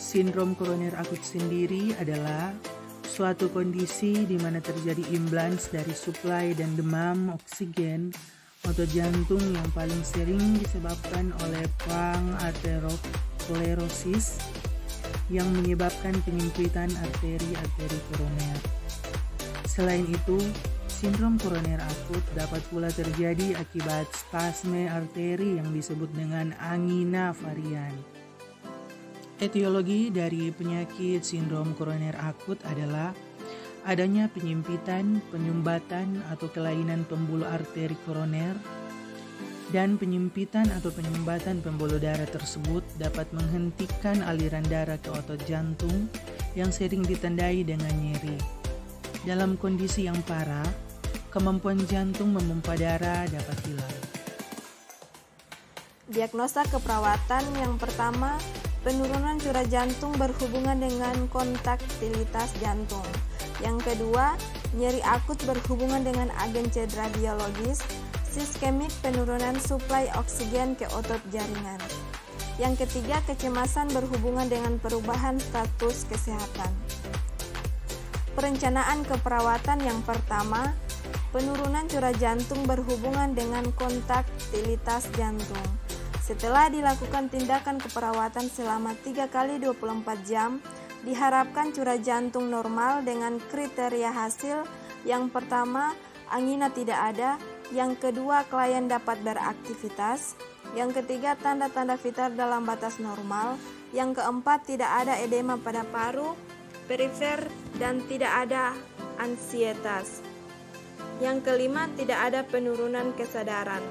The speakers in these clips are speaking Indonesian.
Sindrom koroner akut sendiri adalah suatu kondisi di mana terjadi imbalance dari suplai dan demam oksigen otot jantung yang paling sering disebabkan oleh panarteriosklerosis yang menyebabkan penyempitan arteri-arteri koroner. Selain itu, sindrom koroner akut dapat pula terjadi akibat spasme arteri yang disebut dengan angina varian. Etiologi dari penyakit sindrom koroner akut adalah adanya penyempitan, penyumbatan atau kelainan pembuluh arteri koroner, dan penyempitan atau penyumbatan pembuluh darah tersebut dapat menghentikan aliran darah ke otot jantung yang sering ditandai dengan nyeri. Dalam kondisi yang parah, kemampuan jantung memompa darah dapat hilang. Diagnosa keperawatan yang pertama, penurunan curah jantung berhubungan dengan kontraktilitas jantung. Yang kedua, nyeri akut berhubungan dengan agen cedera biologis, iskemik penurunan suplai oksigen ke otot jaringan. Yang ketiga, kecemasan berhubungan dengan perubahan status kesehatan. Perencanaan keperawatan yang pertama, penurunan curah jantung berhubungan dengan kontraktilitas jantung. Setelah dilakukan tindakan keperawatan selama 3 kali 24 jam, diharapkan curah jantung normal dengan kriteria hasil. Yang pertama, angina tidak ada. Yang kedua, klien dapat beraktivitas. Yang ketiga, tanda-tanda vital dalam batas normal. Yang keempat, tidak ada edema pada paru, perifer, dan tidak ada ansietas. Yang kelima, tidak ada penurunan kesadaran.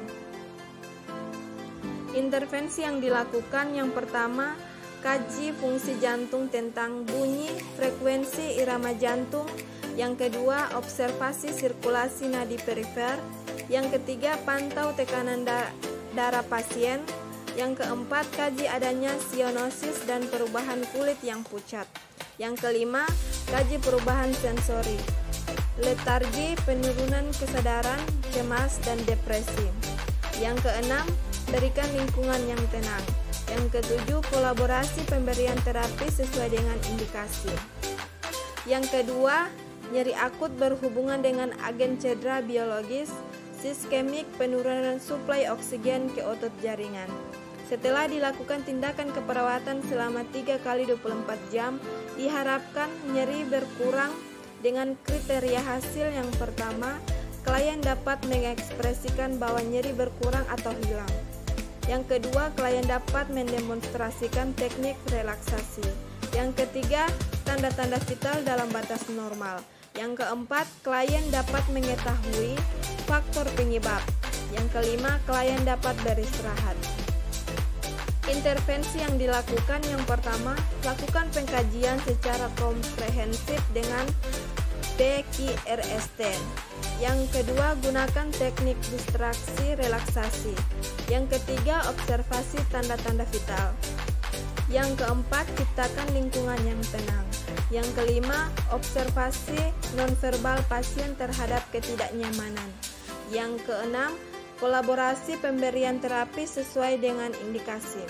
Intervensi yang dilakukan yang pertama, kaji fungsi jantung tentang bunyi, frekuensi irama jantung. Yang kedua, observasi sirkulasi nadi perifer. Yang ketiga, pantau tekanan darah pasien. Yang keempat, kaji adanya sianosis dan perubahan kulit yang pucat. Yang kelima, kaji perubahan sensori, letargi, penurunan kesadaran, cemas, dan depresi. Yang keenam, berikan lingkungan yang tenang. Yang ketujuh, kolaborasi pemberian terapi sesuai dengan indikasi. Yang kedua, nyeri akut berhubungan dengan agen cedera biologis, iskemik penurunan suplai oksigen ke otot jaringan. Setelah dilakukan tindakan keperawatan selama 3 kali 24 jam, diharapkan nyeri berkurang dengan kriteria hasil. Yang pertama, klien dapat mengekspresikan bahwa nyeri berkurang atau hilang. Yang kedua, klien dapat mendemonstrasikan teknik relaksasi. Yang ketiga, tanda-tanda vital dalam batas normal. Yang keempat, klien dapat mengetahui faktor penyebab. Yang kelima, klien dapat beristirahat. Intervensi yang dilakukan yang pertama, lakukan pengkajian secara komprehensif dengan PQRST. Yang kedua, gunakan teknik distraksi relaksasi. Yang ketiga, observasi tanda-tanda vital. Yang keempat, ciptakan lingkungan yang tenang. Yang kelima, observasi nonverbal pasien terhadap ketidaknyamanan. Yang keenam, kolaborasi pemberian terapi sesuai dengan indikasi.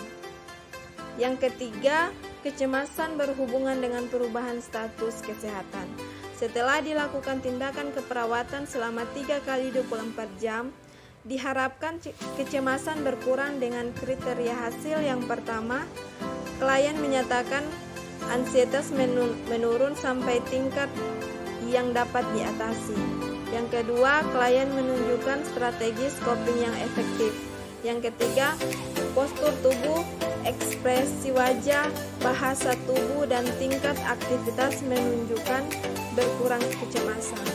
Yang ketiga, kecemasan berhubungan dengan perubahan status kesehatan. Setelah dilakukan tindakan keperawatan selama 3 kali 24 jam, diharapkan kecemasan berkurang dengan kriteria hasil. Yang pertama, klien menyatakan ansietas menurun sampai tingkat yang dapat diatasi. Yang kedua, klien menunjukkan strategi coping yang efektif. Yang ketiga, postur tubuh, ekspresi wajah, bahasa tubuh, dan tingkat aktivitas menunjukkan berkurang kecemasan.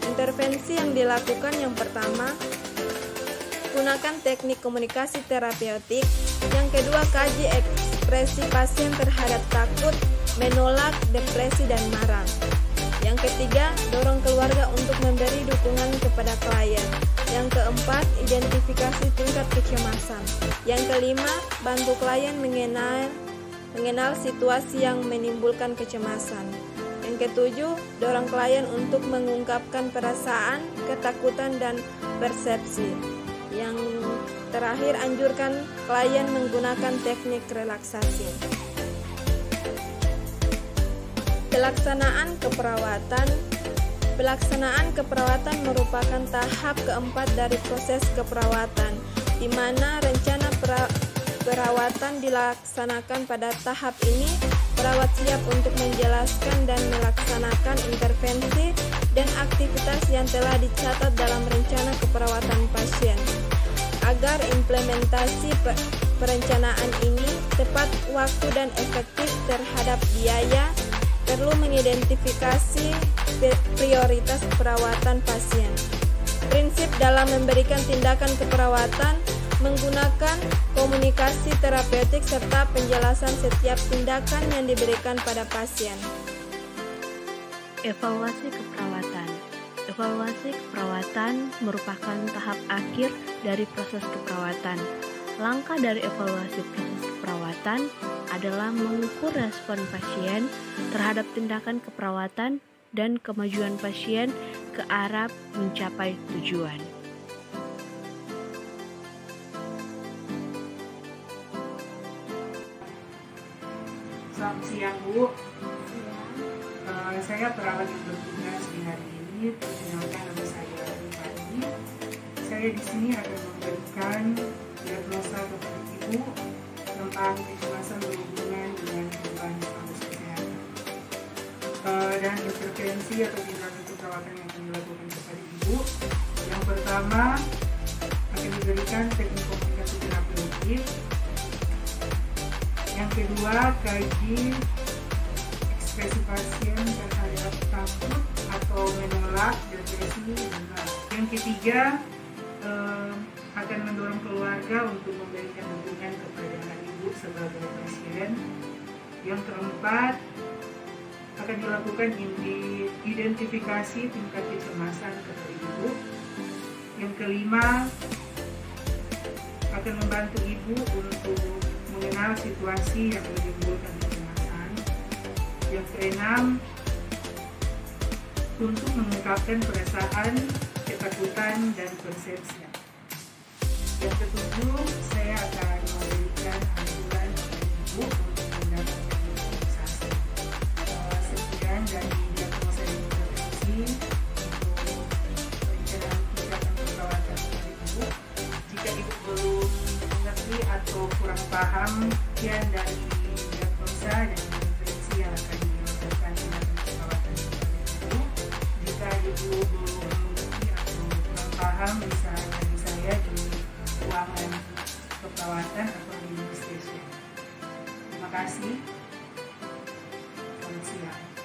Intervensi yang dilakukan yang pertama, gunakan teknik komunikasi terapeutik. Yang kedua, kaji ekspresi pasien terhadap takut, menolak, depresi, dan marah. Yang ketiga, dorong keluarga untuk memberi dukungan kepada klien. Yang keempat, identifikasi tingkat kecemasan. Yang kelima, bantu klien mengenal situasi yang menimbulkan kecemasan. Yang ketujuh, dorong klien untuk mengungkapkan perasaan, ketakutan, dan persepsi. Yang terakhir, anjurkan klien menggunakan teknik relaksasi. Pelaksanaan keperawatan. Pelaksanaan keperawatan merupakan tahap keempat dari proses keperawatan, di mana rencana perawatan dilaksanakan. Pada tahap ini, perawat siap untuk menjelaskan dan melaksanakan intervensi dan aktivitas yang telah dicatat dalam rencana keperawatan pasien. Agar implementasi perencanaan ini tepat waktu dan efektif terhadap biaya, perlu mengidentifikasi prioritas perawatan pasien. Prinsip dalam memberikan tindakan keperawatan menggunakan komunikasi terapeutik serta penjelasan setiap tindakan yang diberikan pada pasien. Evaluasi keperawatan. Evaluasi keperawatan merupakan tahap akhir dari proses keperawatan. Langkah dari evaluasi proses keperawatan adalah mengukur respon pasien terhadap tindakan keperawatan dan kemajuan pasien ke arah mencapai tujuan. Selamat siang, Bu. Saya perawat yang bertugas di hari ini. Perkenalkan, nama saya Rifani. Saya di sini akan memberikan diagnosa kepada Ibu tentang kecemasan berhubungan dengan perubahan status kesehatan dan intervensi atau tindakan keperawatan yang akan dilakukan kepada Ibu. Yang pertama akan diberikan teknik komunikasi terapeutik. Yang kedua, kaji ekspresi pasien terhadap takut atau menolak, depresi, dan yang ketiga akan mendorong keluarga untuk memberikan dukungan kepada Ibu sebagai pasien. Yang keempat, akan dilakukan identifikasi tingkat kecemasan kepada Ibu. Yang kelima, akan membantu Ibu untuk mengenal situasi yang menimbulkan kecemasan. Yang keenam, untuk mengungkapkan perasaan, ketakutan, dan persepsi. Yang ketujuh, saya akan memberikan anjuran kepada Ibu untuk mendapatkan imunisasi. Sekian dari diagnosa dan intervensi untuk perencanaan tindakan keperawatan kepada Ibu. Jika Ibu belum mengerti atau kurang paham sekian dari diagnosa dan intervensi yang akan dilakukan tindakan keperawatan kepada Ibu, jika Ibu belum mengerti atau kurang paham, bisa hubungi saya di ruangan keperawatan atau di stasiun. Terima kasih. Selamat siang.